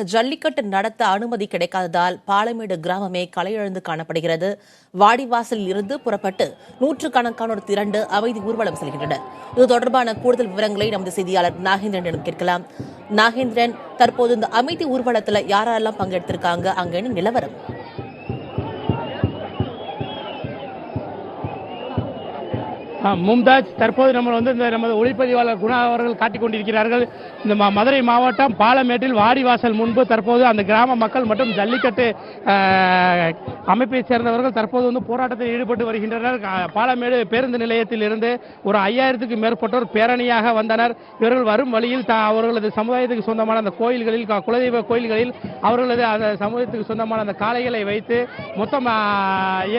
ஜல்லிக்கட்டு நடத்த அனுமதி கிடைக்காததால் பாலமேடு கிராமமே களையிழந்து காணப்படுகிறது. வாடிவாசலில் இருந்து புறப்பட்டு நூற்றுக்கணக்கானோர் திரண்டு அமைதி ஊர்வலம் செல்கின்றனர். இது தொடர்பான கூடுதல் விவரங்களை நமது செய்தியாளர் நாகேந்திரனிடம் கேட்கலாம். நாகேந்திரன், தற்போது இந்த அமைதி ஊர்வலத்தில் யாரெல்லாம் பங்கெடுத்திருக்காங்க, அங்க என்ன நிலவரம்? மும்தாஜ், தற்போது நம்ம நமது ஒளிப்பதிவாளர் குணா அவர்கள் காட்டிக் கொண்டிருக்கிறார்கள். இந்த மதுரை மாவட்டம் பாலமேட்டில் வாடிவாசல் முன்பு தற்போது அந்த கிராம மக்கள் மற்றும் ஜல்லிக்கட்டு அமைப்பை சேர்ந்தவர்கள் தற்போது போராட்டத்தில் ஈடுபட்டு வருகின்றனர். பாலமேடு பேருந்து நிலையத்தில் இருந்து ஒரு 5000க்கும் மேற்பட்டோர் பேரணியாக வந்தனர். இவர்கள் வரும் வழியில் அவர்களது சமுதாயத்துக்கு சொந்தமான அந்த கோயில்களில், குலதெய்வ கோயில்களில் அவர்களது அந்த சமூகத்துக்கு சொந்தமான அந்த காளைகளை வைத்து மொத்தம்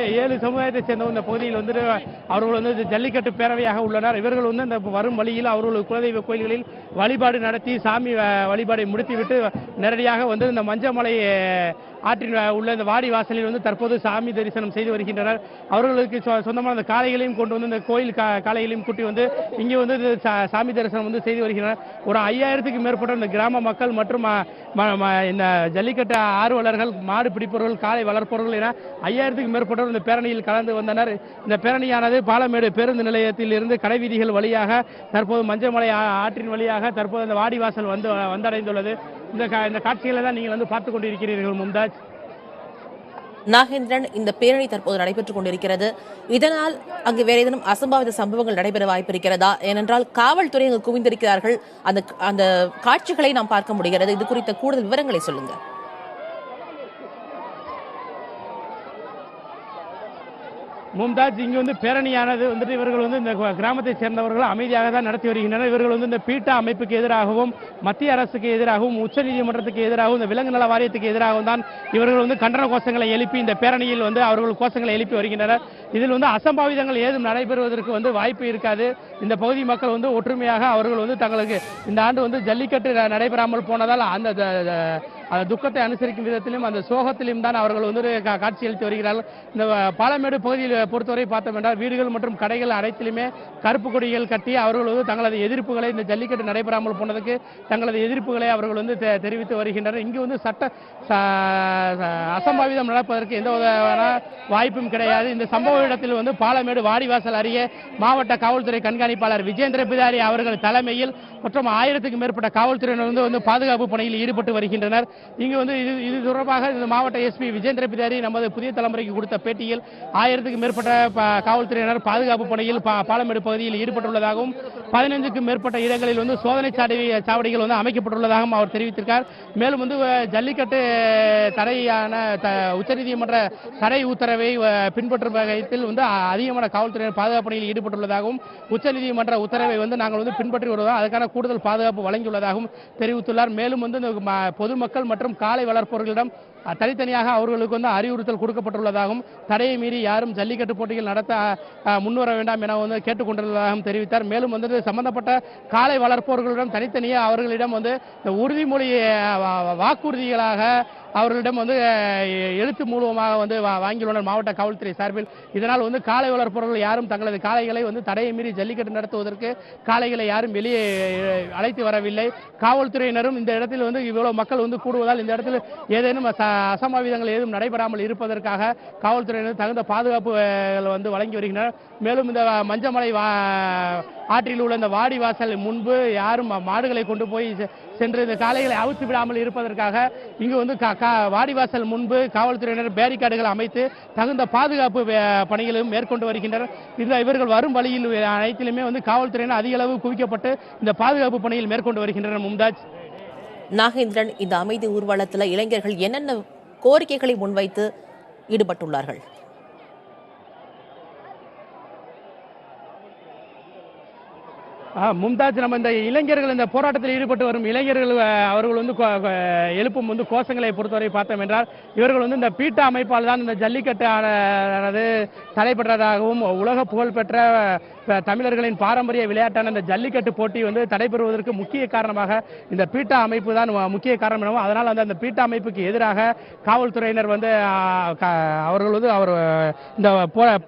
7 சமுதாயத்தை சேர்ந்த இந்த பகுதியில் அவர்கள் ஜல்லிக்கட்டு பேரவையாக உள்ளனர். இவர்கள் இந்த வரும் வழியில் அவர்கள் குலதெய்வ கோயில்களில் வழிபாடு நடத்தி சாமி வழிபாடை முடித்துவிட்டு நேரடியாக இந்த மஞ்சமலை ஆற்றின் உள்ள இந்த வாடி வாசலில் தற்போது சாமி தரிசனம் செய்து வருகின்றனர். அவர்களுக்கு சொந்தமான அந்த காளைகளையும் கொண்டு இந்த கோயில் காளைகளையும் கூட்டி இங்கே சாமி தரிசனம் செய்து வருகின்றனர். ஒரு 5000க்கும் மேற்பட்ட இந்த கிராம மக்கள் மற்றும் இந்த ஜல்லிக்கட்டு ஆர்வலர்கள், மாடு பிடிப்பவர்கள், காளை வளர்ப்பவர்கள் என 5000க்கும் மேற்பட்டோர் இந்த பேரணியில் கலந்து வந்தனர். இந்த பேரணியானது பாலமேடு பேருந்து நிலையத்தில் இருந்து கடைவீதிகள் வழியாக தற்போது மஞ்சமலை ஆற்றின் வழியாக தற்போது இந்த வாடிவாசல் வந்தடைந்துள்ளது. இந்த காட்சிகளை தான் நீங்கள் பார்த்துக் கொண்டிருக்கிறீர்கள் மும்தாஜ். நாகேந்திரன், இந்த பேரணி தற்போது நடைபெற்றுக் கொண்டிருக்கிறது. இதனால் அங்கு வேற ஏதேனும் அசம்பாவித சம்பவங்கள் நடைபெற வாய்ப்பு இருக்கிறதா? ஏனென்றால் காவல்துறை அங்கு குவிந்திருக்கிறார்கள். அந்த காட்சிகளை நாம் பார்க்க முடிகிறது. இது குறித்த கூடுதல் விவரங்களை சொல்லுங்க. மும்தாஜ், இங்கு பேரணியானது இவர்கள் இந்த கிராமத்தை சேர்ந்தவர்கள் அமைதியாக தான் நடத்தி வருகின்றனர். இவர்கள் இந்த பீட்டா அமைப்புக்கு எதிராகவும், மத்திய அரசுக்கு எதிராகவும், உச்சநீதிமன்றத்துக்கு எதிராகவும், இந்த விலங்கு நல வாரியத்துக்கு எதிராகவும் தான் இவர்கள் கண்டன கோஷங்களை எழுப்பி இந்த பேரணியில் அவர்கள் கோஷங்களை எழுப்பி வருகின்றனர். இதில் அசம்பாவிதங்கள் ஏதும் நடைபெறுவதற்கு வாய்ப்பு இருக்காது. இந்த பகுதி மக்கள் ஒற்றுமையாக அவர்கள் தங்களுக்கு இந்த ஆண்டு ஜல்லிக்கட்டு நடைபெறாமல் போனதால் அந்த துக்கத்தை அனுசரிக்கும் விதத்திலும் அந்த சோகத்திலும் தான் அவர்கள் காட்சியளித்து வருகிறார்கள். இந்த பாலமேடு பகுதியில் பொறுத்தவரை பார்த்தோம் என்றால் வீடுகள் மற்றும் கடைகள் அனைத்திலுமே கருப்பு கொடிகள் கட்டி அவர்கள் தங்களது எதிர்ப்புகளை, இந்த ஜல்லிக்கட்டு நடைபெறாமல் போனதுக்கு தங்களது எதிர்ப்புகளை அவர்கள் தெரிவித்து வருகின்றனர். இங்கு சட்ட அசம்பாவிதம் நடப்பதற்கு எந்த வாய்ப்பும் கிடையாது. இந்த சம்பவ இடத்தில் பாலமேடு வாடிவாசல் அருகே மாவட்ட காவல்துறை கண்காணிப்பாளர் விஜேந்திர பிதாரி அவர்கள் தலைமையில் மற்றும் 1000க்கும் மேற்பட்ட காவல்துறையினர் பாதுகாப்பு பணியில் ஈடுபட்டு வருகின்றனர். இங்கு இது தொடர்பாக இந்த மாவட்ட எஸ்பி விஜேந்திர பிதாரி நமது புதிய தலைமுறைக்கு கொடுத்த பேட்டியில் 1000க்கும் மேற்பட்ட காவல்துறையினர் பாதுகாப்பு பணியில் பாலமேடு பகுதியில் ஈடுபட்டுள்ளதாகவும் 15க்கும் மேற்பட்ட இடங்களில் சோதனை சாவடிகள் அமைக்கப்பட்டுள்ளதாகவும் அவர் தெரிவித்திருக்கார். மேலும் ஜல்லிக்கட்டு தடையான உச்சநீதிமன்ற தடை உத்தரவை பின்பற்றும் வகையில் அதிகமான காவல்துறையினர் பாதுகாப்பு பணியில் ஈடுபட்டுள்ளதாகவும் உச்சநீதிமன்ற உத்தரவை நாங்கள் பின்பற்றி வருவதாகவும் அதற்கான கூடுதல் பாதுகாப்பு வழங்கியுள்ளதாகவும் தெரிவித்துள்ளார். மேலும் பொதுமக்கள் மற்றும் காளை வளர்ப்பவர்களிடம் தனித்தனியாக அவர்களுக்கு அறிவுறுத்தல் கொடுக்கப்பட்டுள்ளதாகவும் தடையை மீறி யாரும் ஜல்லிக்கட்டு போட்டிகள் நடத்த முன்வர வேண்டாம் என கேட்டுக்கொண்டுள்ளதாகவும் தெரிவித்தார். மேலும் சம்பந்தப்பட்ட காளை வளர்ப்பவர்களிடம் தனித்தனியாக அவர்களிடம் உறுதிமொழி வாக்குறுதிகளாக அவர்களிடம் எழுத்து மூலமாக வாங்கியுள்ளனர் மாவட்ட காவல்துறை சார்பில். இதனால் காளை வளர்ப்பவர்கள் யாரும் தங்களது காளைகளை தடையை மீறி ஜல்லிக்கட்டு நடத்துவதற்கு காளைகளை யாரும் வெளியே அழைத்து வரவில்லை. காவல்துறையினரும் இந்த இடத்தில் இவ்வளவு மக்கள் கூடுவதால் இந்த இடத்தில் ஏதேனும் அசம்பாவிதங்கள் ஏதும் நடைபெறாமல் இருப்பதற்காக காவல்துறையினர் தகுந்த பாதுகாப்பு வழங்கி வருகின்றனர். மேலும் இந்த மஞ்சமலை ஆற்றில் உள்ள இந்த வாடிவாசல் முன்பு யாரும் மாடுகளை கொண்டு போய் சென்று இந்த காளைகளை அவுத்து விடாமல் இருப்பதற்காக இங்கு வாடிவாசல் முன்பு காவல்துறையினர் பேரிகார்டுகள் அமைத்து தகுந்த பாதுகாப்பு பணிகளும் மேற்கொண்டு வருகின்றனர். இவர்கள் வரும் வழியில் அனைத்திலுமே காவல்துறையினர் அதிக அளவு குவிக்கப்பட்டு இந்த பாதுகாப்பு பணியில் மேற்கொண்டு வருகின்றனர். மும்தாஜ். நாகேந்திரன், இந்த அமைதி ஊர்வலத்தில் இளைஞர்கள் என்னென்ன கோரிக்கைகளை முன்வைத்து ஈடுபட்டுள்ளார்கள்? மும்தாஜ், நம்ம இந்த இளைஞர்கள் இந்த போராட்டத்தில் ஈடுபட்டு வரும் இளைஞர்கள் அவர்கள் எழுப்பும் கோஷங்களை பொறுத்தவரை பார்த்தோம் என்றால் இவர்கள் இந்த பீட்டா அமைப்பால் தான் இந்த ஜல்லிக்கட்டு ஆனது தடைபெற்றதாகவும் உலக புகழ்பெற்ற தமிழர்களின் பாரம்பரிய விளையாட்டான இந்த ஜல்லிக்கட்டு போட்டி வந்து தடைபெறுவதற்கு முக்கிய காரணமாக இந்த பீட்டா அமைப்பு தான் முக்கிய காரணம் எனவும், அதனால் அந்த பீட்டா அமைப்புக்கு எதிராக காவல்துறையினர் வந்து அவர்கள் வந்து இந்த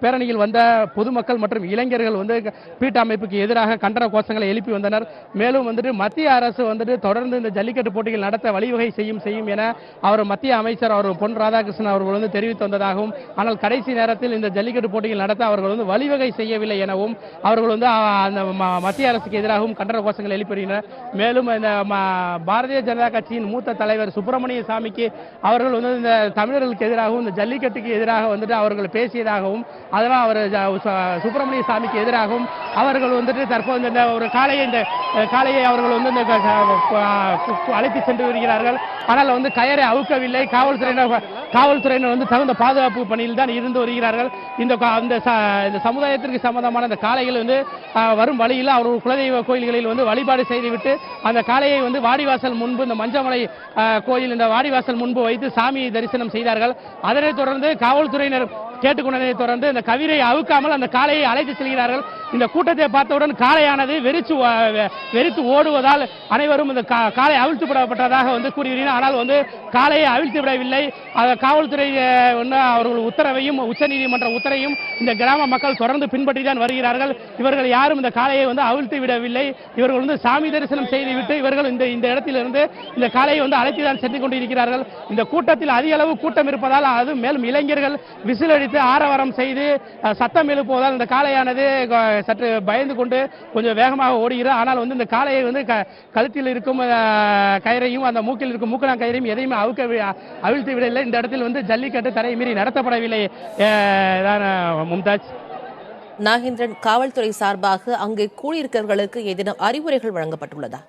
பேரணியில் வந்த பொதுமக்கள் மற்றும் இளைஞர்கள் வந்து பீட்டா அமைப்புக்கு எதிராக கண்டன கோஷங்களை எழுப்பி வந்தனர். மேலும் வந்துட்டு மத்திய அரசு வந்துட்டு தொடர்ந்து இந்த ஜல்லிக்கட்டு போட்டிகள் நடத்த வழிவகை செய்யும் என அவர் மத்திய அமைச்சர் அவர் பொன் ராதாகிருஷ்ணன் அவர்கள் வந்து தெரிவித்து வந்ததாகவும், ஆனால் கடைசி நேரத்தில் இந்த ஜல்லிக்கட்டு போட்டிகள் நடத்த அவர்கள் வந்து வழிவகை செய்யவில்லை எனவும் அவர்கள் வந்து அந்த மத்திய அரசுக்கு எதிராகவும் கண்டன கோஷங்கள் எழுப்பினர். மேலும் இந்த பாரதிய ஜனதா கட்சியின் மூத்த தலைவர் சுப்பிரமணிய சாமிக்கு அவர்கள் வந்து இந்த தமிழர்களுக்கு எதிராகவும் இந்த ஜல்லிக்கட்டுக்கு எதிராக வந்துட்டு அவர்கள் பேசியதாகவும், அதனால் அவர் சுப்பிரமணிய சாமிக்கு எதிராகவும் அவர்கள் வந்துட்டு தற்போது இந்த ஒரு காளையை அவர்கள் வந்து இந்த அழைத்து சென்று வருகிறார்கள். ஆனால் வந்து கயரை அவுக்கவில்லை. காவல்துறையினர் வந்து தகுந்த பாதுகாப்பு பணியில் தான் இருந்து வருகிறார்கள். இந்த சமுதாயத்திற்கு சம்பந்தமான இந்த காளைகள் வந்து வரும் வழியில் அவர்கள் குலதெய்வ கோயில்களில் வந்து வழிபாடு செய்துவிட்டு அந்த காளையை வந்து வாடிவாசல் முன்பு இந்த மஞ்சமலை கோயில் இந்த வாடிவாசல் முன்பு வைத்து சாமியை தரிசனம் செய்தார்கள். அதனைத் தொடர்ந்து காவல்துறையினர் கேட்டுக்கொண்டதை தொடர்ந்து இந்த கவிரை அவுக்காமல் அந்த காளையை அழைத்து செல்கிறார்கள். இந்த கூட்டத்தை பார்த்தவுடன் காளையானது வெறித்து ஓடுவதால் அனைவரும் இந்த காளை அவிழ்த்து விடப்பட்டதாக வந்து கூறுகிறீர்கள். ஆனால் வந்து காளையை அவிழ்த்து விடவில்லை. காவல்துறை அவர்கள் உத்தரவையும் உச்சநீதிமன்ற உத்தரவையும் இந்த கிராம மக்கள் தொடர்ந்து பின்பற்றி தான் வருகிறார்கள். இவர்கள் யாரும் இந்த காளையை வந்து அவிழ்த்து விடவில்லை. இவர்கள் வந்து சாமி தரிசனம் செய்துவிட்டு இவர்கள் இந்த இடத்திலிருந்து இந்த காளையை வந்து அழைத்து தான் சென்று கொண்டிருக்கிறார்கள். இந்த கூட்டத்தில் அதிக அளவு கூட்டம் இருப்பதால் அது மேலும் இளைஞர்கள் விசிலடித்து ஆரவாரம் செய்து சத்தம் எழுப்புவதால் இந்த காளையானது சற்று பயந்து கொண்டு கொஞ்சம் வேகமாக ஓடுகிறது. ஆனால் வந்து இந்த காளையை வந்து கழுத்தில் இருக்கும் கயிறையும் அந்த மூக்கில் இருக்கும் மூக்கணா கயிறையும் எதையுமே அவிழ்த்து விடவில்லை. இந்த இடத்தில் வந்து ஜல்லிக்கட்டு தடை மீறி நடத்தப்படவில்லை. மும்தாஜ். நாகேந்திரன், காவல்துறை சார்பாக அங்கே கூடியிருக்கிறவர்களுக்கு ஏதேனும் அறிவுரைகள் வழங்கப்பட்டுள்ளதா?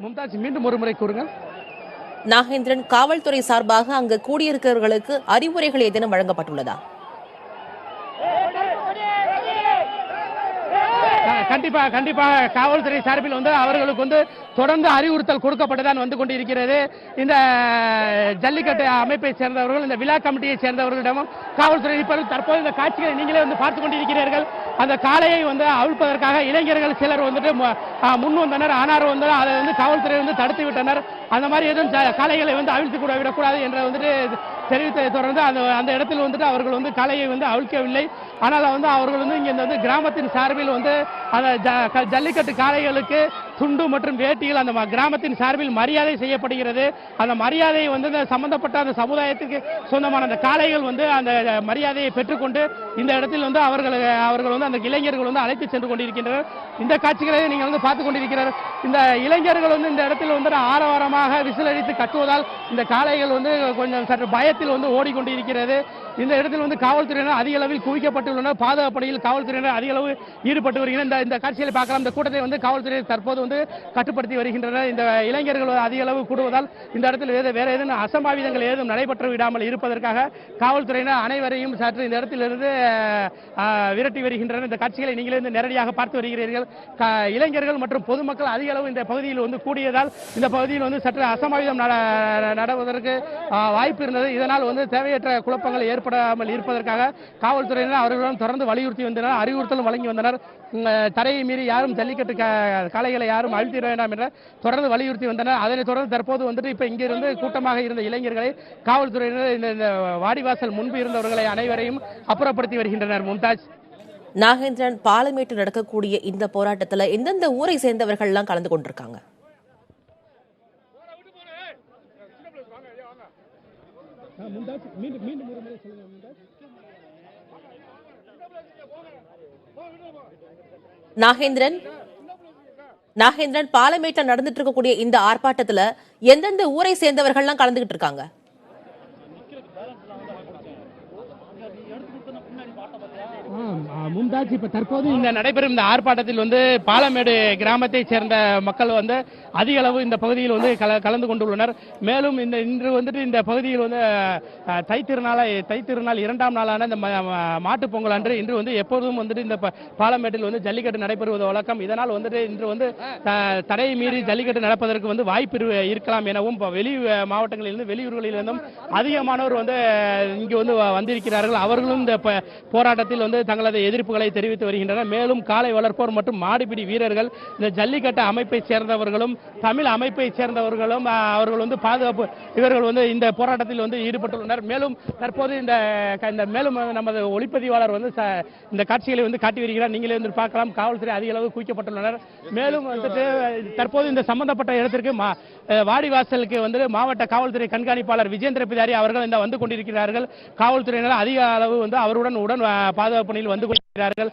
மும்தாஜ், மீண்டும் ஒரு முறை கூறுங்கள். நாகேந்திரன், காவல்துறை சார்பாக அங்கு கூடியிருக்கிறவர்களுக்கு அறிவுரைகள் ஏதேனும் வழங்கப்பட்டுள்ளதா? கண்டிப்பாக காவல்துறை சார்பில் வந்து அவர்களுக்கு வந்து தொடர்ந்து அறிவுறுத்தல் கொடுக்கப்பட்டுதான் வந்து கொண்டிருக்கிறது. இந்த ஜல்லிக்கட்டு அமைப்பை சேர்ந்தவர்கள், இந்த விழா கமிட்டியை சேர்ந்தவர்களிடமும் காவல்துறை தற்போது இந்த காட்சிகளை நீங்களே வந்து பார்த்துக் கொண்டிருக்கிறீர்கள். அந்த காளையை வந்து அவிழ்ப்பதற்காக இளைஞர்கள் சிலர் வந்துட்டு முன் வந்தனர். ஆனார் வந்து அதை வந்து காவல்துறை வந்து தடுத்து விட்டனர். அந்த மாதிரி எதுவும் காளைகளை வந்து அவிழ்த்து கூட விடக்கூடாது என்ற வந்துட்டு தெரிவித்ததை தொடர்ந்து அந்த இடத்தில் வந்துட்டு அவர்கள் வந்து காளையை வந்து அவிழ்க்கவில்லை. ஆனால் வந்து அவர்கள் வந்து இங்க வந்து கிராமத்தின் சார்பில் வந்து அந்த ஜல்லிக்கட்டு காளைகளுக்கு துண்டு மற்றும் வேட்டிகள் அந்த கிராமத்தின் சார்பில் மரியாதை செய்யப்படுகிறது. அந்த மரியாதையை வந்து சம்பந்தப்பட்ட அந்த சமுதாயத்திற்கு சொந்தமான அந்த காளைகள் வந்து அந்த மரியாதையை பெற்றுக்கொண்டு இந்த இடத்தில் வந்து அவர்கள் வந்து அந்த இளைஞர்கள் வந்து அழைத்து சென்று கொண்டிருக்கின்றனர். இந்த காட்சிகளை நீங்கள் வந்து பார்த்துக் கொண்டிருக்கிறார்கள். இந்த இளைஞர்கள் வந்து இந்த இடத்தில் வந்து ஆரவாரமாக விசிலடித்து கட்டுவதால் இந்த காளைகள் வந்து கொஞ்சம் சற்று பயத்தில் வந்து ஓடிக்கொண்டிருக்கிறது. இந்த இடத்தில் வந்து காவல்துறையினர் அதிக அளவில் குவிக்கப்பட்டுள்ளனர். பாதுகாப்பு பணியில் காவல்துறையினர் அதிக அளவு ஈடுபட்டு வருகின்றனர். இந்த காட்சிகளை பார்க்கலாம். இந்த கூட்டத்தை வந்து காவல்துறையினர் தற்போது வந்து கட்டுப்படுத்தி வருகின்றனர். இந்த இளைஞர்கள் அதிக அளவு கூடுவதால் இந்த இடத்தில் வேற ஏதும் அசம்பாவிதங்கள் ஏதும் நடைபெற்று விடாமல் இருப்பதற்காக காவல்துறையினர் அனைவரையும் சற்று இந்த இடத்திலிருந்து விரட்டி வருகின்றனர். இந்த காட்சிகளை நீங்களே நேரடியாக பார்த்து வருகிறீர்கள். இளைஞர்கள் மற்றும் பொதுமக்கள் அதிக அளவு இந்த பகுதியில் வந்து கூடியதால் இந்த பகுதியில் வந்து சற்று அசம்பாவிதம் நடப்பதற்கு வாய்ப்பு இருந்தது. இதனால் வந்து தேவையற்ற குழப்பங்கள் ஏற்படாமல் இருப்பதற்காக காவல்துறையினர் அவர்களிடம் தொடர்ந்து வலியுறுத்தி வந்தனர், அறிவுறுத்தலும் வழங்கி வந்தனர். தடையை மீறி யாரும் ஜல்லிக்கட்டு காளைகளை யாரும் அழுத்திட வேண்டாம் என்ற தொடர்ந்து வலியுறுத்தி வந்தனர். அதனைத் தொடர்ந்து தற்போது வந்துட்டு இப்ப இங்கிருந்து கூட்டமாக இருந்த இளைஞர்களை காவல்துறையினர் இந்த வாடிவாசல் முன்பு இருந்தவர்களை அனைவரையும் அப்புறப்படுத்தி வருகின்றனர். மும்தாஜ். நாகேந்திரன், பாலமேட்டில் நடக்கக்கூடிய இந்த போராட்டத்தில் எந்தெந்த ஊரை சேர்ந்தவர்கள் எல்லாம் கலந்து கொண்டிருக்காங்க? நாகேந்திரன், பாலமேட்டில் நடந்துட்டு இருக்கக்கூடிய இந்த ஆர்ப்பாட்டத்துல எந்தெந்த ஊரை சேர்ந்தவர்கள் எல்லாம் கலந்துகிட்டு இருக்காங்க? மும்தாஜ், இப்ப தற்போது இந்த நடைபெறும் இந்த ஆர்ப்பாட்டத்தில் வந்து பாலமேடு கிராமத்தை சேர்ந்த மக்கள் வந்து அதிக அளவு இந்த பகுதியில் வந்து கலந்து கொண்டுள்ளனர். மேலும் இன்று வந்துட்டு இந்த பகுதியில் வந்து தைத்திருநாள் இரண்டாம் நாளான இந்த மாட்டுப் பொங்கல் அன்று இன்று வந்து எப்போதும் வந்துட்டு இந்த பாலமேட்டில் வந்து ஜல்லிக்கட்டு நடைபெறுவது வழக்கம். இதனால் வந்துட்டு இன்று வந்து தடையை மீறி ஜல்லிக்கட்டு நடப்பதற்கு வந்து வாய்ப்பு இருக்கலாம் எனவும் வெளி மாவட்டங்களிலிருந்து வெளியூர்களிலிருந்தும் அதிகமானோர் வந்து இங்கு வந்து வந்திருக்கிறார்கள். அவர்களும் இந்த போராட்டத்தில் வந்து தங்களது எதிர்ப்புகளை தெரிவித்து வருகின்றனர். மேலும் காளை வளர்ப்போர் மற்றும் மாடுபிடி வீரர்கள், இந்த ஜல்லிக்கட்டு அமைப்பை சேர்ந்தவர்களும் தமிழ் அமைப்பை சேர்ந்தவர்களும் அவர்கள் வந்து பாதுகாப்பு இவர்கள் வந்து இந்த போராட்டத்தில் வந்து ஈடுபட்டுள்ளனர். மேலும் தற்போது இந்த மேலும் நமது ஒளிப்பதிவாளர் வந்து இந்த காட்சிகளை வந்து காட்டி வருகிறார். நீங்களே வந்து பார்க்கலாம், காவல்துறை அதிக அளவு குவிக்கப்பட்டுள்ளனர். மேலும் வந்துட்டு தற்போது இந்த சம்பந்தப்பட்ட இடத்திற்கு வாடிவாசலுக்கு வந்து மாவட்ட காவல்துறை கண்காணிப்பாளர் விஜேந்திர பிதாரி அவர்கள் இந்த வந்து கொண்டிருக்கிறார்கள். காவல்துறையினர் அதிக அளவு வந்து அவருடன் பாதுகாப்பு பணியில் வந்து கொண்டிருக்கிறார்கள்.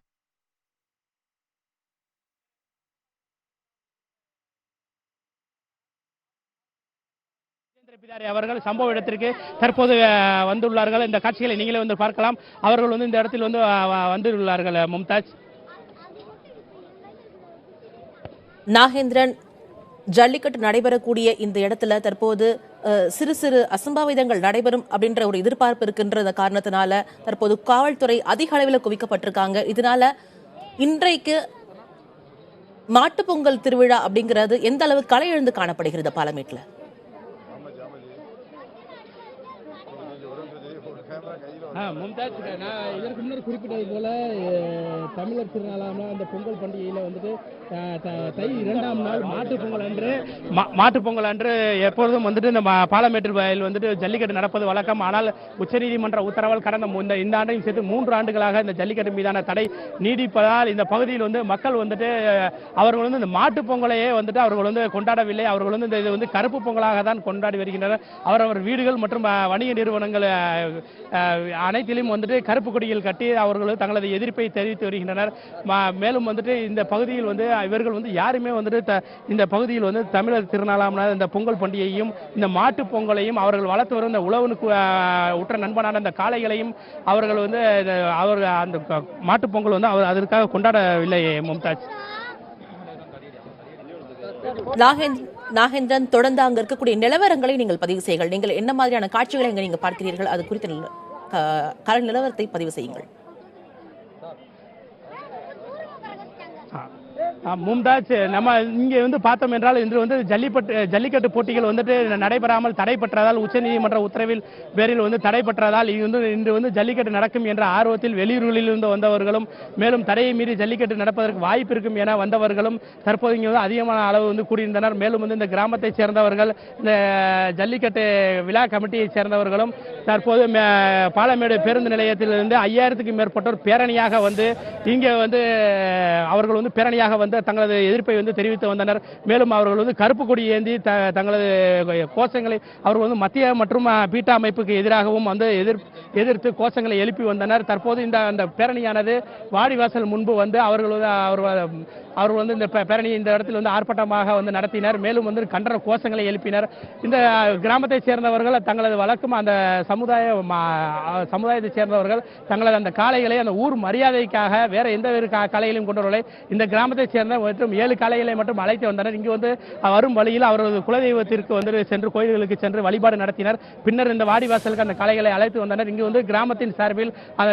பிதாரி அவர்கள் சம்பவ இடத்திற்கு தற்போது வந்துள்ளார்கள். இந்த காட்சிகளை நீங்களே வந்து பார்க்கலாம். அவர்கள் வந்து இந்த இடத்தில் வந்து வந்துள்ளார்கள். மும்தாஜ், நாகேந்திரன், ஜல்லிக்கட்டு நடைபெறக்கூடிய இந்த இடத்துல தற்போது சிறு சிறு அசம்பாவிதங்கள் நடைபெறும் அப்படின்ற ஒரு எதிர்பார்ப்பு இருக்கின்ற காரணத்தினால தற்போது காவல்துறை அதிக அளவில் குவிக்கப்பட்டிருக்காங்க. இதனால இன்றைக்கு மாட்டுப்பொங்கல் திருவிழா அப்படிங்கிறது எந்த அளவு களை எழுந்து காணப்படுகிறது பாலமேட்ல? மும்தாஜ், நான் இதற்கு முன்னர் குறிப்பிட்டது போல தமிழர் திருநாளான அந்த பொங்கல் பண்டிகையில் வந்துட்டு தை இரண்டாம் நாள் மாட்டுப்பொங்கல் அன்று எப்பொழுதும் வந்துட்டு இந்த பாலமேட்டு வயல் வந்துட்டு ஜல்லிக்கட்டு நடப்பது வழக்கம். ஆனால் உச்சநீதிமன்ற உத்தரவால் கடந்த இந்த ஆண்டையும் சேர்த்து 3 ஆண்டுகளாக இந்த ஜல்லிக்கட்டு மீதான தடை நீடிப்பதால் இந்த பகுதியில் வந்து மக்கள் வந்துட்டு அவர்கள் வந்து இந்த மாட்டு பொங்கலையே வந்துட்டு அவர்கள் வந்து கொண்டாடவில்லை. அவர்கள் வந்து இது வந்து கருப்பு பொங்கலாக தான் கொண்டாடி வருகின்றனர். அவரவர் வீடுகள் மற்றும் வணிக நிறுவனங்கள் அனைத்திலும் வந்துட்டு கருப்பு கொடிகள் கட்டி அவர்கள் தங்களது எதிர்ப்பை தெரிவித்து வருகின்றனர். மேலும் வந்துட்டு இந்த பகுதியில் வந்து இவர்கள் வந்து யாருமே வந்துட்டு இந்த பகுதியில் வந்து தமிழர் திருநாளான இந்த பொங்கல் பண்டிகையையும் இந்த மாட்டு பொங்கலையும் அவர்கள் வளர்த்து வரும் இந்த உழவனுக்கு உற்ற நண்பனான இந்த காளைகளையும் அவர்கள் வந்து அந்த மாட்டு பொங்கல் வந்து அதற்காக கொண்டாடவில்லை. மும்தாஜ், நாகேந்திரன், தொடர்ந்து அங்க இருக்கக்கூடிய நிலவரங்களை நீங்கள் பதிவு செய்யுங்கள். நீங்கள் என்ன மாதிரியான காட்சிகளை அங்க நீங்க பார்க்கிறீர்கள், அது குறித்த கள நிலவரத்தை பதிவு செய்யுங்கள். மும்தாஜ், நம்ம இங்கே வந்து பார்த்தோம் என்றால் இன்று வந்து ஜல்லிக்கட்டு போட்டிகள் வந்துட்டு நடைபெறாமல் தடைபெற்றதால் உச்சநீதிமன்ற உத்தரவில் பேரில் வந்து தடைபெற்றதால் இன்று வந்து ஜல்லிக்கட்டு நடக்கும் என்ற ஆர்வத்தில் வெளியூர்களில் இருந்து வந்தவர்களும் மேலும் தடையை மீறி ஜல்லிக்கட்டு நடப்பதற்கு வாய்ப்பு இருக்கும் என வந்தவர்களும் தற்போது இங்கே வந்து அதிகமான அளவு வந்து கூடியிருந்தனர். மேலும் வந்து இந்த கிராமத்தை சேர்ந்தவர்கள், இந்த ஜல்லிக்கட்டு விழா கமிட்டியை சேர்ந்தவர்களும் தற்போது பாலமேடு பேருந்து நிலையத்திலிருந்து 5000க்கும் மேற்பட்டோர் பேரணியாக வந்து இங்கே வந்து அவர்கள் வந்து பேரணியாக வந்து தங்களது எதிர்ப்பை வந்து தெரிவித்து வந்தனர். மேலும் அவர்கள் வந்து கருப்பு கொடி ஏந்தி தங்களது கோஷங்களை அவர்கள் வந்து மத்திய மற்றும் பீட்டா அமைப்புக்கு எதிராகவும் வந்து எதிர்த்து கோஷங்களை எழுப்பி வந்தனர். தற்போது இந்த பேரணியானது வாடிவாசல் முன்பு வந்து அவர்கள் வந்து இந்த பேரணியை இந்த இடத்தில் வந்து ஆர்ப்பாட்டமாக வந்து நடத்தினர். மேலும் வந்து கண்டன கோஷங்களை எழுப்பினர். இந்த கிராமத்தை சேர்ந்தவர்கள் தங்களது வழக்கம் அந்த சமுதாயத்தை சேர்ந்தவர்கள் தங்களது அந்த காளைகளை அந்த ஊர் மரியாதைக்காக வேற எந்த காளைகளையும் கொண்டவர்களை இந்த கிராமத்தை சேர்ந்த மற்றும் 7 காளைகளை மட்டும் அழைத்து வந்தனர். இங்கு வந்து வரும் வழியில் அவரது குலதெய்வத்திற்கு வந்து சென்று கோயில்களுக்கு சென்று வழிபாடு நடத்தினர். பின்னர் இந்த வாடிவாசலுக்கு அந்த காளைகளை அழைத்து வந்தனர். இங்கு வந்து கிராமத்தின் சார்பில் அந்த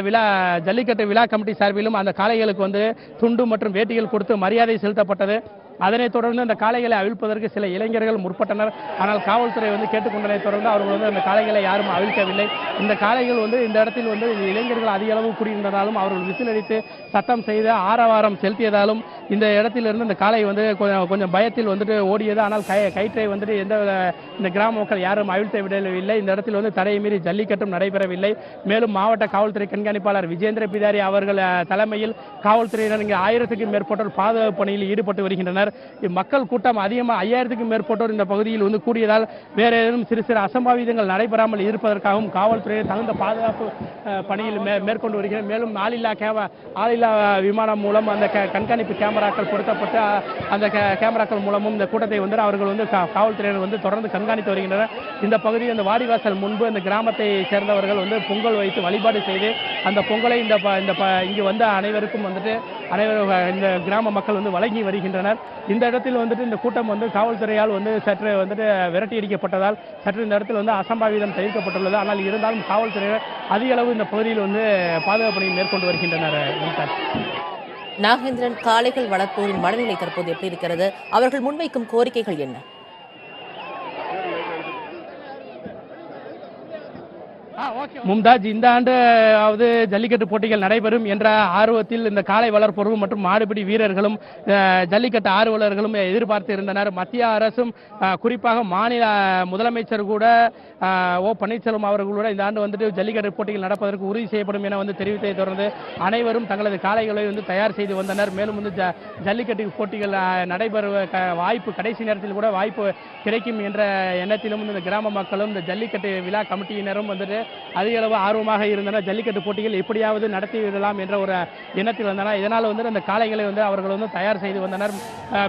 ஜல்லிக்கட்டு விழா கமிட்டி சார்பிலும் அந்த காளைகளுக்கு வந்து துண்டு மற்றும் வேட்டிகள் கொடுத்து மரியாதை செலுத்தப்பட்டது. அதனைத் தொடர்ந்து அந்த காளைகளை அவிழ்ப்பதற்கு சில இளைஞர்கள் முற்பட்டனர். ஆனால் காவல்துறை வந்து கேட்டுக்கொண்டதை தொடர்ந்து அவர்கள் வந்து அந்த காளைகளை யாரும் அவிழ்க்கவில்லை. இந்த காளைகள் வந்து இந்த இடத்தில் வந்து இளைஞர்கள் அதிக அளவு கூடியிருந்ததாலும் அவர்கள் விசிலடித்து சத்தம் செய்து ஆரவாரம் செலுத்தியதாலும் இந்த இடத்திலிருந்து இந்த காளை வந்து கொஞ்சம் பயத்தில் வந்துட்டு ஓடியது. ஆனால் கயிற்றை வந்துட்டு இந்த கிராம மக்கள் யாரும் அவிழ்த்து விடவில்லை. இந்த இடத்தில் வந்து தடையை மீறி ஜல்லிக்கட்டும் நடைபெறவில்லை. மேலும் மாவட்ட காவல்துறை கண்காணிப்பாளர் விஜேந்திர பிதாரி அவர்கள் தலைமையில் காவல்துறையினர் இங்கே 1000க்கும் மேற்பட்டோர் பாதுகாப்பு பணியில் ஈடுபட்டு வருகின்றனர். வருகின்றனர். மக்கள் கூட்டம் அதிகமாக 5000க்கும் மேற்பட்டோர் இந்த பகுதியில் வந்து கூடியதால் வேற ஏதும் சிறு சிறு அசம்பாவிதங்கள் நடைபெறாமல் இருப்பதற்காகவும் காவல்துறை தகுந்த பாதுகாப்பு பணியில் மேற்கொண்டு வருகிறது. மேலும் ஆளில்லா விமானம் மூலம் அந்த கண்காணிப்பு கேமராக்கள் பொருத்தப்பட்டு அந்த கேமராக்கள் மூலமும் இந்த கூட்டத்தை வந்து அவர்கள் வந்து காவல்துறையினர் வந்து தொடர்ந்து கண்காணித்து வருகின்றனர். இந்த பகுதியில் இந்த வாடிவாசல் முன்பு இந்த கிராமத்தை சேர்ந்தவர்கள் வந்து பொங்கல் வைத்து வழிபாடு செய்து அந்த பொங்கலை இங்கு வந்த அனைவருக்கும் வந்துட்டு இந்த கிராம மக்கள் வந்து வழங்கி வருகின்றனர். இந்த இடத்தில் வந்துட்டு இந்த கூட்டம் வந்து காவல்துறையால் வந்து சற்று வந்துட்டு விரட்டி அடிக்கப்பட்டதால் சற்று இந்த இடத்தில் வந்து அசம்பாவிதம் தவிர்க்கப்பட்டுள்ளது. ஆனால் இருந்தாலும் காவல்துறையினர் அதிக அளவு இந்த பகுதியில் வந்து பாதுகாப்பு பணியை மேற்கொண்டு வருகின்றனர். நாகேந்திரன், காளைகள் வளர்ப்போரின் மனநிலை தற்போது எப்படி இருக்கிறது? அவர்கள் முன்வைக்கும் கோரிக்கைகள் என்ன? மும்தாஜ், இந்த ஆண்டு ஜல்லிக்கட்டு போட்டிகள் நடைபெறும் என்ற ஆர்வத்தில் இந்த காளை வளர்ப்போரும் மற்றும் மாடுபிடி வீரர்களும் ஜல்லிக்கட்டு ஆர்வலர்களும் எதிர்பார்த்து இருந்தனர். மத்திய அரசும் குறிப்பாக மாநில முதலமைச்சர் கூட ஓ பன்னீர்செல்வம் அவர்கள் கூட இந்த ஆண்டு வந்துட்டு ஜல்லிக்கட்டு போட்டிகள் நடப்பதற்கு உறுதி செய்யப்படும் என வந்து தெரிவித்ததை தொடர்ந்து அனைவரும் தங்களது காளைகளை வந்து தயார் செய்து வந்தனர். மேலும் வந்து ஜல்லிக்கட்டு போட்டிகள் நடைபெற வாய்ப்பு கடைசி நேரத்தில் கூட வாய்ப்பு கிடைக்கும் என்ற எண்ணத்திலும் இந்த கிராம மக்களும் இந்த ஜல்லிக்கட்டு விழா கமிட்டியினரும் வந்துட்டு அதிக அளவு ஆர்வமாக இருந்தனர். ஜல்லிக்கட்டு போட்டிகள் எப்படியாவது நடத்தி விடலாம் என்ற ஒரு எண்ணத்தில் வந்தனர். இதனால் வந்து அந்த காளைகளை வந்து அவர்கள் வந்து தயார் செய்து வந்தனர்.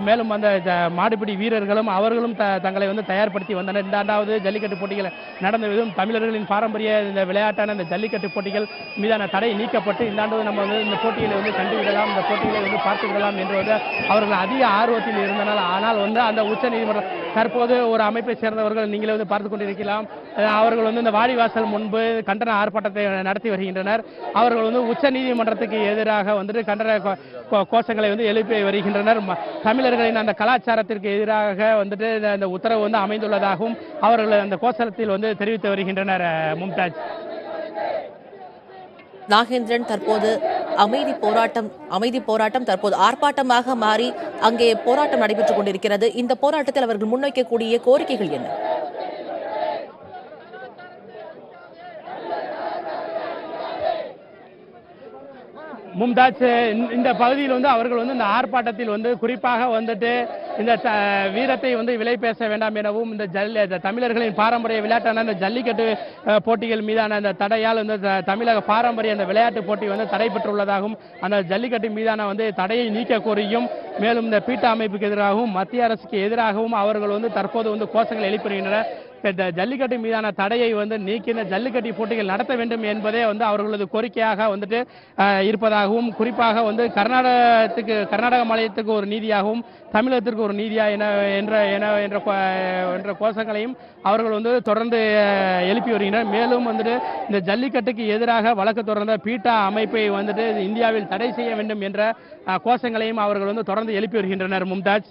மேலும் அந்த மாடுபிடி வீரர்களும் அவர்களும் தங்களை வந்து தயார்படுத்தி வந்தனர். இந்த ஆண்டாவது ஜல்லிக்கட்டு போட்டிகள் நடந்த விதம் தமிழர்களின் பாரம்பரிய இந்த விளையாட்டான இந்த ஜல்லிக்கட்டு போட்டிகள் மீதான தடை நீக்கப்பட்டு இந்த ஆண்டு நம்ம வந்து இந்த போட்டிகளை வந்து கண்டுவிடலாம், இந்த போட்டிகளை வந்து பார்த்து விடலாம் என்று வந்து அவர்கள் அதிக ஆர்வத்தில் இருந்தனர். ஆனால் வந்து அந்த உச்ச நீதிமன்றம் தற்போது ஒரு அமைப்பை சேர்ந்தவர்கள் நீங்களே வந்து பார்த்துக் கொண்டிருக்கலாம். அவர்கள் வந்து இந்த வாடிவாசல் முன்பு கண்டன ஆர்ப்பாட்டத்தை நடத்தி வருகின்றனர். அவர்கள் வந்து உச்ச நீதிமன்றத்துக்கு எதிராக வந்துட்டு கண்டன கோஷங்களை வந்து எழுப்பி வருகின்றனர். தமிழர்களின் அந்த கலாச்சாரத்திற்கு எதிராக வந்துட்டு இந்த உத்தரவு வந்து அமைந்துள்ளதாகவும் அவர்கள் அந்த கோஷத்தில் வந்து தெரிவித்து வருகின்றனர். மும்தாஜ். நாகேந்திரன், தற்போது அமைதி போராட்டம் தற்போது ஆர்ப்பாட்டமாக மாறி அங்கே போராட்டம் நடைபெற்றுக் கொண்டிருக்கிறது. இந்த போராட்டத்தில் அவர்கள் முன்வைக்கக்கூடிய கோரிக்கைகள் என்ன? மும்தாஜ், இந்த பகுதியில் வந்து அவர்கள் வந்து இந்த ஆர்ப்பாட்டத்தில் வந்து குறிப்பாக வந்துட்டு இந்த வீரத்தை வந்து விலை பேச வேண்டாம் எனவும் இந்த தமிழர்களின் பாரம்பரிய விளையாட்டான இந்த ஜல்லிக்கட்டு போட்டிகள் மீதான அந்த தடையால் வந்து தமிழக பாரம்பரிய அந்த விளையாட்டு போட்டி வந்து தடை பெற்றுள்ளதாகவும் அந்த ஜல்லிக்கட்டு மீதான வந்து தடையை நீக்க கோரியும் மேலும் இந்த பீட்டா அமைப்புக்கு எதிராகவும் மத்திய அரசுக்கு எதிராகவும் அவர்கள் வந்து தற்போது வந்து கோஷங்கள் எழுப்பி வருகின்றனர். ஜல்லிக்கட்டு மீதான தடையை வந்து நீக்கி இந்த ஜல்லிக்கட்டு போட்டிகள் நடத்த வேண்டும் என்பதே வந்து அவர்களது கோரிக்கையாக வந்துட்டு இருப்பதாகவும் குறிப்பாக வந்து கர்நாடக மாநிலத்துக்கு ஒரு நீதியாகவும் தமிழகத்திற்கு ஒரு நீதியா என்ற கோஷங்களையும் அவர்கள் வந்து தொடர்ந்து எழுப்பி வருகின்றனர். மேலும் வந்துட்டு இந்த ஜல்லிக்கட்டுக்கு எதிராக வழக்கு தொடர்ந்த பீட்டா அமைப்பை வந்துட்டு இந்தியாவில் தடை செய்ய வேண்டும் என்ற கோஷங்களையும் அவர்கள் வந்து தொடர்ந்து எழுப்பி வருகின்றனர். மும்தாஜ்.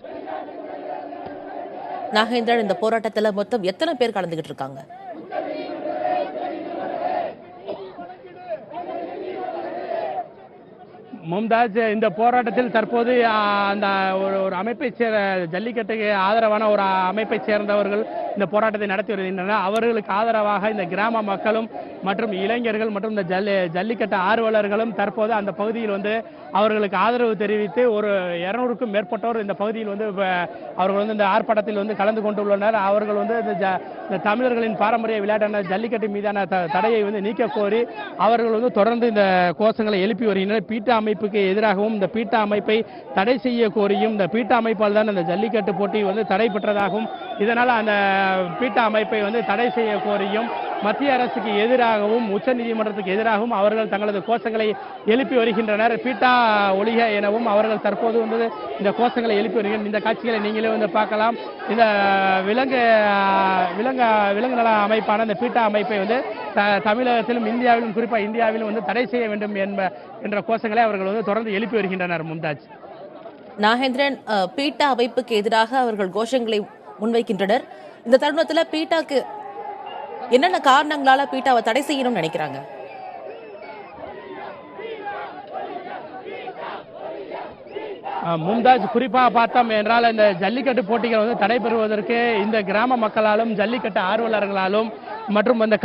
நாகேந்திரன், இந்த போராட்டத்தில் மொத்தம் எத்தனை பேர் கலந்துகிட்டு இருக்காங்க? மும்தாஜ், இந்த போராட்டத்தில் தற்போது அந்த ஒரு அமைப்பை ஜல்லிக்கட்டுக்கு ஆதரவான ஒரு அமைப்பை சேர்ந்தவர்கள் இந்த போராட்டத்தை நடத்தி வருகின்றனர். அவர்களுக்கு ஆதரவாக இந்த கிராம மக்களும் மற்றும் இளைஞர்கள் மற்றும் இந்த ஜல்லிக்கட்டு ஆர்வலர்களும் தற்போது அந்த பகுதியில் வந்து அவர்களுக்கு ஆதரவு தெரிவித்து ஒரு 200க்கும் மேற்பட்டோர் இந்த பகுதியில் வந்து அவர்கள் வந்து இந்த ஆர்ப்பாட்டத்தில் வந்து கலந்து கொண்டுள்ளனர். அவர்கள் வந்து இந்த தமிழர்களின் பாரம்பரிய விளையாட்டான ஜல்லிக்கட்டு மீதான தடையை வந்து நீக்க கோரி அவர்கள் வந்து தொடர்ந்து இந்த கோஷங்களை எழுப்பி வருகின்றனர். பீட்டா அமைப்புக்கு எதிராகவும் இந்த பீட்டா அமைப்பை தடை செய்ய கோரியும் இந்த பீட்டா அமைப்பால் தான் அந்த ஜல்லிக்கட்டு போட்டி வந்து தடை பெற்றதாகவும் இதனால் அந்த பீட்டா அமைப்பை வந்து தடை செய்ய கோரியும் மத்திய அரசுக்கு எதிராகவும் உச்ச நீதிமன்றத்துக்கு எதிராகவும் அவர்கள் தங்களது கோஷங்களை எழுப்பி வருகின்றனர். பீட்டா ஒழிக எனவும் அவர்கள் தற்போது வந்து இந்த கோஷங்களை எழுப்பி வருகின்றனர். இந்த காட்சிகளை நீங்களே வந்து பார்க்கலாம். இந்த விலங்கு நல அமைப்பான இந்த பீட்டா அமைப்பை வந்து தமிழகத்திலும் இந்தியாவிலும் குறிப்பாக இந்தியாவிலும் வந்து தடை செய்ய வேண்டும் என்ற கோஷங்களை அவர்கள் வந்து தொடர்ந்து எழுப்பி வருகின்றனர். மும்தாஜ். நாகேந்திரன், பீட்டா அமைப்புக்கு எதிராக அவர்கள் கோஷங்களை முன்வைக்கின்றனர். இந்த தருணத்தில் பீட்டாக்கு என்னென்ன காரணங்களால பீட்டாவை தடை செய்யணும்னு நினைக்கிறாங்க? மும்தாஜ், குறிப்பாக பார்த்தோம் என்றால் இந்த ஜல்லிக்கட்டு போட்டிகள் வந்து தடைபெறுவதற்கு இந்த கிராம மக்களாலும் ஜல்லிக்கட்டு ஆர்வலர்களாலும் மற்றும் இந்த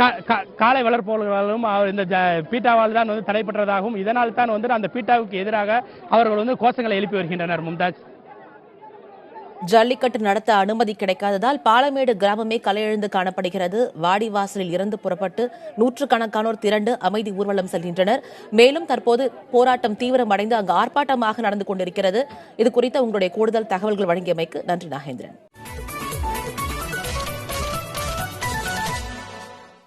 காளை வளர்ப்பவர்களாலும் இந்த பீட்டாவால் தான் வந்து தடைபெற்றதாகவும் இதனால் தான் வந்து அந்த பீட்டாவுக்கு எதிராக அவர்கள் வந்து கோஷங்களை எழுப்பி வருகின்றனர். மும்தாஜ். ஜல்லிக்கட்டு நடத்த அனுமதி கிடைக்காததால் பாலமேடு கிராமமே கலையிழந்து காணப்படுகிறது. வாடிவாசலில் இருந்து புறப்பட்டு நூற்றுக்கணக்கானோர் திரண்டு அமைதி ஊர்வலம் செல்கின்றனர். மேலும் தற்போது போராட்டம் தீவிரமடைந்து அங்கு ஆர்ப்பாட்டமாக நடந்து கொண்டிருக்கிறது. இது குறித்த உங்களுடைய கூடுதல் தகவல்கள் வழங்கியமைக்கு நன்றி நாகேந்திரன்.